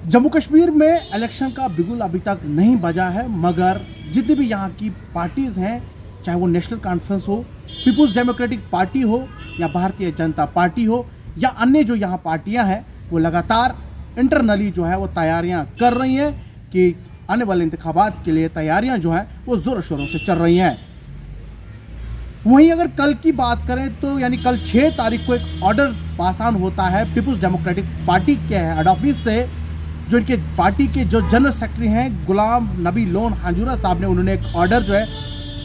जम्मू कश्मीर में इलेक्शन का बिगुल अभी तक नहीं बजा है, मगर जितनी भी यहाँ की पार्टीज़ हैं, चाहे वो नेशनल कॉन्फ्रेंस हो, पीपुल्स डेमोक्रेटिक पार्टी हो या भारतीय जनता पार्टी हो या अन्य जो यहाँ पार्टियाँ हैं, वो लगातार इंटरनली जो है वो तैयारियाँ कर रही हैं कि आने वाले इंतखाबात के लिए तैयारियाँ जो हैं वो ज़ोरों शोरों से चल रही हैं। वहीं अगर कल की बात करें तो यानी कल 6 तारीख को एक ऑर्डर पास ऑन होता है पीपुल्स डेमोक्रेटिक पार्टी के हेड ऑफिस से, जो इनके पार्टी के जो जनरल सेक्रेटरी हैं गुलाम नबी लोन हांजुरा साहब ने उन्होंने एक ऑर्डर जो है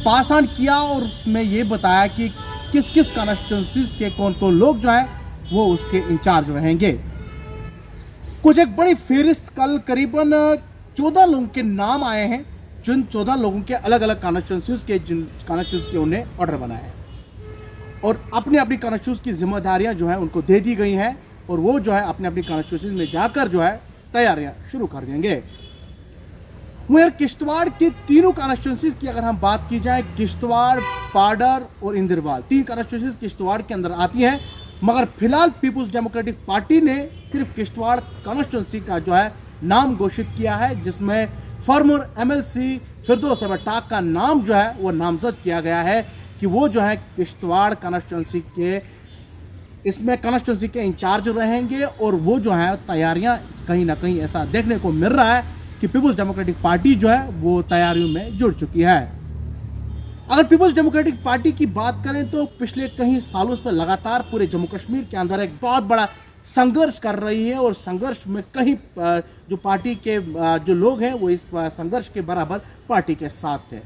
पास ऑन किया और उसमें ये बताया कि किस किस कॉन्स्टिट्यूंसीज के कौन कौन लोग जो हैं वो उसके इंचार्ज रहेंगे। कुछ एक बड़ी फेरिस्त कल करीबन 14 लोगों के नाम आए हैं, जिन 14 लोगों के अलग अलग कॉन्स्टिट्यूंसीज के जिन कॉन्स्टिट्यूंसी के उन्हें ऑर्डर बनाए हैं और अपनी अपनी कॉन्स्टिट्यूंसी की जिम्मेदारियां जो है उनको दे दी गई हैं और वो जो है अपने अपनी कॉन्स्टिट्यूंसी में जाकर जो है तैयारियां शुरू कर देंगे। वहीं किश्तवाड़ के तीनों कॉन्स्टिट्यूंसीज की अगर हम बात की जाए, किश्तवाड़, पाडर और इंदिरवाल, 3 कॉन्स्टिट्यूंसीज किश्तवाड़ के अंदर आती हैं, मगर फिलहाल पीपुल्स डेमोक्रेटिक पार्टी ने सिर्फ किश्तवाड़ कॉन्स्टिट्यूंसी का जो है नाम घोषित किया है, जिसमें फॉर्मर MLC फिरदौस अहमद टाक का नाम जो है वो नामजद किया गया है कि वो जो है किश्तवाड़ कॉन्स्टिट्यूंसी के इसमें कॉन्स्टिट्यूंसी के इंचार्ज रहेंगे और वो जो है तैयारियां कहीं ना कहीं ऐसा देखने को मिल रहा है कि पीपुल्स डेमोक्रेटिक पार्टी जो है वो तैयारियों में जुड़ चुकी है। अगर पीपुल्स डेमोक्रेटिक पार्टी की बात करें तो पिछले कई सालों से लगातार पूरे जम्मू कश्मीर के अंदर एक बहुत बड़ा संघर्ष कर रही है और संघर्ष में कहीं जो पार्टी के जो लोग हैं वो इस संघर्ष के बराबर पार्टी के साथ थे।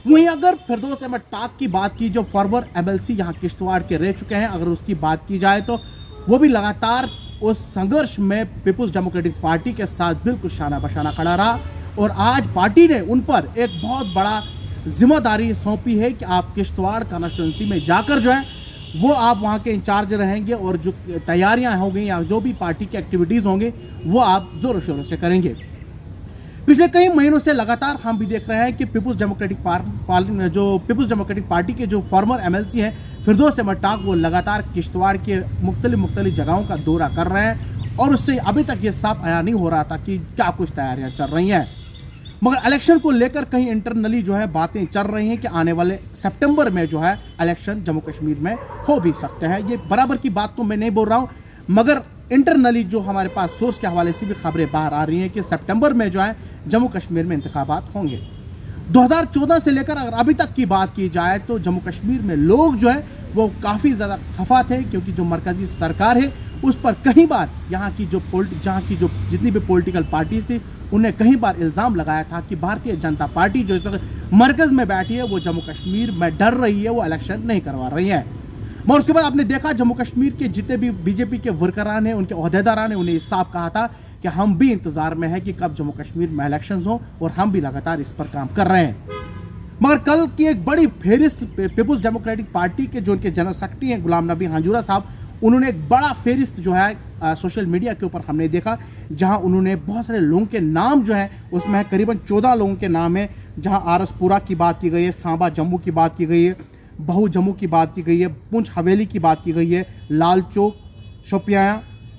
वहीं अगर फिरदौस अहमद टाक की बात की, जो फॉर्मर MLC यहाँ किश्तवाड़ के रह चुके हैं, अगर उसकी बात की जाए तो वो भी लगातार उस संघर्ष में पीपुल्स डेमोक्रेटिक पार्टी के साथ बिल्कुल शाना बशाना खड़ा रहा और आज पार्टी ने उन पर एक बहुत बड़ा जिम्मेदारी सौंपी है कि आप किश्तवाड़ कॉन्स्टिट्यूंसी में जाकर जो है वो आप वहाँ के इंचार्ज रहेंगे और जो तैयारियाँ होंगी या जो भी पार्टी की एक्टिविटीज़ होंगे वो आप ज़ोरों शोरों से करेंगे। पिछले कई महीनों से लगातार हम भी देख रहे हैं कि पीपुल्स डेमोक्रेटिक पार्टी के जो फॉर्मर MLC हैं फिरदौस अहमद टाक, वो लगातार किश्तवाड़ के मुख्तलिफ जगहों का दौरा कर रहे हैं और उससे अभी तक ये साफ आया नहीं हो रहा था कि क्या कुछ तैयारियां चल रही हैं। मगर इलेक्शन को लेकर कहीं इंटरनली जो है बातें चल रही हैं कि आने वाले सितंबर में जो है इलेक्शन जम्मू कश्मीर में हो भी सकते हैं। ये बराबर की बात तो मैं नहीं बोल रहा हूँ, मगर इंटरनली जो हमारे पास सोर्स के हवाले से भी खबरें बाहर आ रही हैं कि सितंबर में जो है जम्मू कश्मीर में इंतखाबात होंगे। 2014 से लेकर अगर अभी तक की बात की जाए तो जम्मू कश्मीर में लोग जो है वो काफ़ी ज़्यादा खफा थे, क्योंकि जो मरकज़ी सरकार है उस पर कई बार जहाँ की जो जितनी भी पॉलिटिकल पार्टीज थी उन्हें कई बार इल्ज़ाम लगाया था कि भारतीय जनता पार्टी जो इस वक्त मरकज़ में बैठी है वो जम्मू कश्मीर में डर रही है, वो इलेक्शन नहीं करवा रही है। मगर उसके बाद आपने देखा जम्मू कश्मीर के जितने भी बीजेपी के वर्करान हैं, उनके ओहदेदारान ने उन्हें इस साफ कहा था कि हम भी इंतजार में हैं कि कब जम्मू कश्मीर में इलेक्शंस हो और हम भी लगातार इस पर काम कर रहे हैं। मगर कल की एक बड़ी फेरिस्त पीपुल्स डेमोक्रेटिक पार्टी के जो उनके जनरल सेक्रेटरी हैं गुलाम नबी हांजुरा साहब, उन्होंने एक बड़ा फेरिस्त जो है सोशल मीडिया के ऊपर हमने देखा, जहां उन्होंने बहुत सारे लोगों के नाम जो हैं उसमें करीबन 14 लोगों के नाम हैं, जहां आरसपुरा की बात की गई है, सांबा जम्मू की बात की गई है, बहु जम्मू की बात की गई है, पुंछ हवेली की बात की गई है, लाल चौक, शोपियां,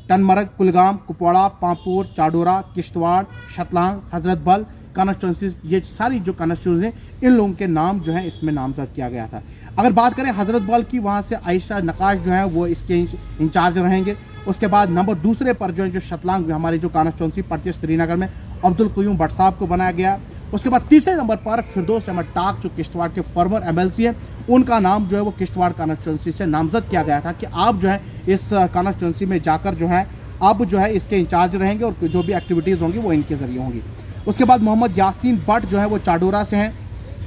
टनमरग, कुलगाम, कुपवाड़ा, पांपोर, चाडोरा, किश्तवाड़, शतलांग, हजरत बल कॉन्स्टिट्यूंसीज, ये सारी जो कॉन्स्टिट्यूंसी हैं इन लोगों के नाम जो है इसमें नामजद किया गया था। अगर बात करें हजरत बल की, वहाँ से आयशा नकाश जो है वो इसके इंचार्ज रहेंगे। उसके बाद नंबर दूसरे पर जो है जो शतलांग हमारी जो कॉन्स्टिट्यूंसी पड़ती है श्रीनगर में, अब्दुल क़य्यूम भट्ट साहब को बनाया गया। उसके बाद तीसरे नंबर पर फिरदौस अहमद टाक जो किश्तवाड़ के फॉर्मर MLC हैं, उनका नाम जो है वो किश्तवाड़ कॉन्स्टिट्यूंसी से नामजद किया गया था कि आप जो है इस कॉन्स्टिट्यूंसी में जाकर जो है आप जो है इसके इंचार्ज रहेंगे और जो भी एक्टिविटीज़ होंगी वो इनके ज़रिए होंगी। उसके बाद मोहम्मद यासीन भट्ट जो है वो चाडोरा से हैं,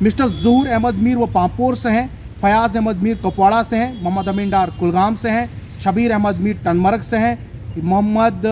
मिस्टर ज़हूर अहमद मीर वो पांपोर से हैं, फयाज़ अहमद मीर कुपवाड़ा से हैं, मोहम्मद अमीन डार कुलगाम से हैं, शबीर अहमद मीर टनमरग से हैं, मोहम्मद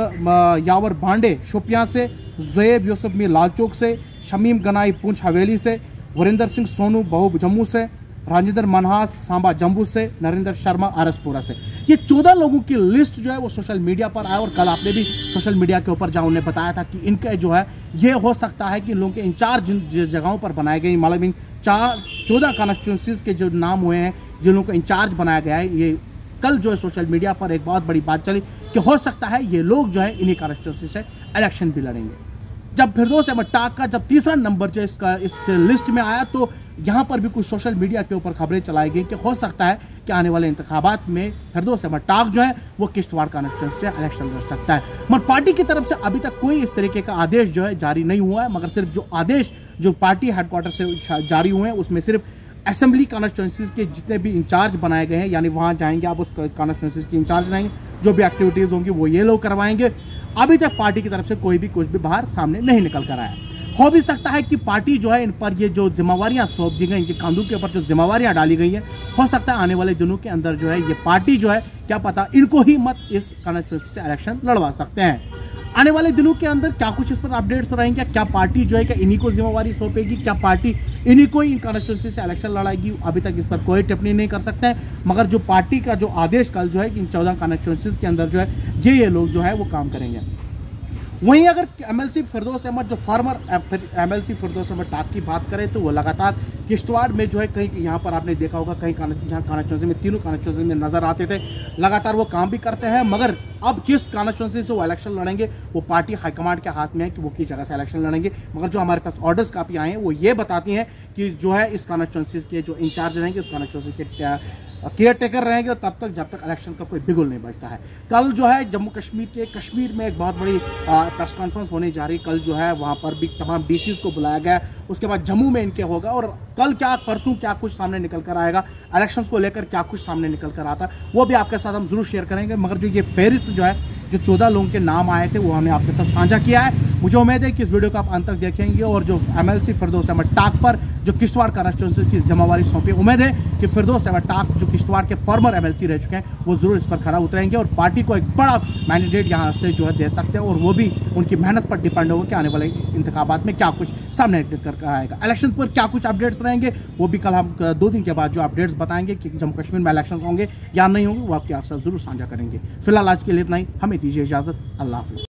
यावर भांडे शोपियां से, ज़ुएब यूसुफ मीर लालचौक से, शमीम गनाई पुंछ हवेली से, वरिंदर सिंह सोनू बहु जम्मू से, राजेंद्र मनहास सांबा जम्मू से, नरेंद्र शर्मा आरसपुरा से। ये 14 लोगों की लिस्ट जो है वो सोशल मीडिया पर आया और कल आपने भी सोशल मीडिया के ऊपर जहाँ उन्हें बताया था कि इनका जो है ये हो सकता है कि इन लोगों के इंचार्ज जिन जगहों पर बनाए गए, मतलब इन 14 कॉन्स्टिट्यूंसीज के जो नाम हुए हैं जिन लोगों को इंचार्ज बनाया गया है, ये कल जो है सोशल मीडिया पर एक बहुत बड़ी बात चली कि हो सकता है ये लोग जो है इन्हीं कॉन्स्टिट्यूंसी से इलेक्शन भी लड़ेंगे। जब फिरदौस अहमद टाक का जब तीसरा नंबर जो इसका इस लिस्ट में आया तो यहाँ पर भी कुछ सोशल मीडिया के ऊपर खबरें चलाई गई कि हो सकता है कि आने वाले इंतखाबात में फिरदौस अहमद टाक जो है वो किश्तवाड़ कॉन्स्टिट्यूंसी से इलेक्शन लड़ सकता है। मगर पार्टी की तरफ से अभी तक कोई इस तरीके का आदेश जो है जारी नहीं हुआ है, मगर सिर्फ जो आदेश जो पार्टी हेडक्वार्टर से जारी हुए हैं उसमें सिर्फ असेंबली कॉन्स्टिट्यूंसीज के जितने भी इंचार्ज बनाए गए हैं, यानी वहाँ जाएंगे आप उस कॉन्स्टिट्यूंसीज के इंचार्ज रहेंगे, जो भी एक्टिविटीज़ होंगी वो ये लोग करवाएंगे। अभी तक पार्टी की तरफ से कोई भी कुछ भी बाहर सामने नहीं निकल कर आया। हो भी सकता है कि पार्टी जो है इन पर ये जो जिम्मेवारियां सौंप दी गई, इनके कंधों के ऊपर जो जिम्मेवारियां डाली गई हैं, हो सकता है आने वाले दिनों के अंदर जो है ये पार्टी जो है क्या पता इनको ही मत इस कॉन्स्टिट्यूंसी से इलेक्शन लड़वा सकते हैं। आने वाले दिनों के अंदर क्या कुछ इस पर अपडेट्स रहेंगे, क्या पार्टी जो है क्या इन्हीं को जिम्मेवारी सौंपेगी, क्या पार्टी इन्हीं को ही इन कॉन्स्टिट्यूंसी से इलेक्शन लड़ाएगी, अभी तक इस पर कोई टिप्पणी नहीं कर सकते हैं। मगर जो पार्टी का जो आदेश कल जो है इन 14 कॉन्स्टिट्यूंसीज के अंदर जो है ये लोग जो है वो काम करेंगे। वहीं अगर एमएलसी फिरदौस अहमद जो फार्मर एमएलसी फिरदौस अहमद टाक की बात करें तो वो लगातार किश्तवाड़ में जो है कहीं यहाँ पर आपने देखा होगा कहीं जहाँ कॉन्स्टिट्यूंसी में तीनों कॉन्स्टिट्यूंसी में नजर आते थे, लगातार वो काम भी करते हैं। मगर अब किस कॉन्स्टिट्यूंसी से वो इलेक्शन लड़ेंगे वो पार्टी हाईकमांड के हाथ में है कि वो किस जगह से इलेक्शन लड़ेंगे। मगर जो हमारे पास ऑर्डर्स काफ़ी आए हैं वो ये बताती हैं कि जो है इस कॉन्स्टिट्यूंसी के जो इंचार्ज रहेंगे, उस कॉन्स्टिट्यूंसी के केयर टेकर रहेंगे तब तक जब तक इलेक्शन का कोई बिगुल नहीं बचता है। कल जो है जम्मू कश्मीर में एक बहुत बड़ी प्रेस कॉन्फ्रेंस होने जा रही है। कल जो है वहाँ पर भी तमाम डीसीज को बुलाया गया है, उसके बाद जम्मू में इनके होगा और कल क्या परसों क्या कुछ सामने निकल कर आएगा, इलेक्शंस को लेकर क्या कुछ सामने निकल कर आता है वो भी आपके साथ हम जरूर शेयर करेंगे। मगर जो ये फहरिस्त जो है जो 14 लोगों के नाम आए थे वो हमने आपके साथ साझा किया है। मुझे उम्मीद है कि इस वीडियो को आप अंत तक देखेंगे और जो एमएलसी फिरदौस अहमद टाक पर जो किश्तवाड़ कॉन्स्टिट्यूंसी की जिम्मेवारी सौंपी, उम्मीद है कि फिरदौस अहमद टाक जो किश्तवाड़ के फॉर्मर एमएलसी रह चुके हैं वो जरूर इस पर खड़ा उतरेंगे और पार्टी को एक बड़ा मैंडेट यहाँ से जो है दे सकते हैं और वो भी उनकी मेहनत पर डिपेंड होगा कि आने वाले इंतखाबात में क्या कुछ सामने निकल कर आएगा। इलेक्शन पर क्या कुछ अपडेट्स रहेंगे वो भी कल हम 2 दिन के बाद जो अपडेट्स बताएंगे कि जम्मू कश्मीर में इलेक्शन होंगे या नहीं होंगे वो आपके साथ जरूर साझा करेंगे। फिलहाल आज के लिए इतना ही, हमें दीजिए इजाजत। अल्लाह हाफिज़।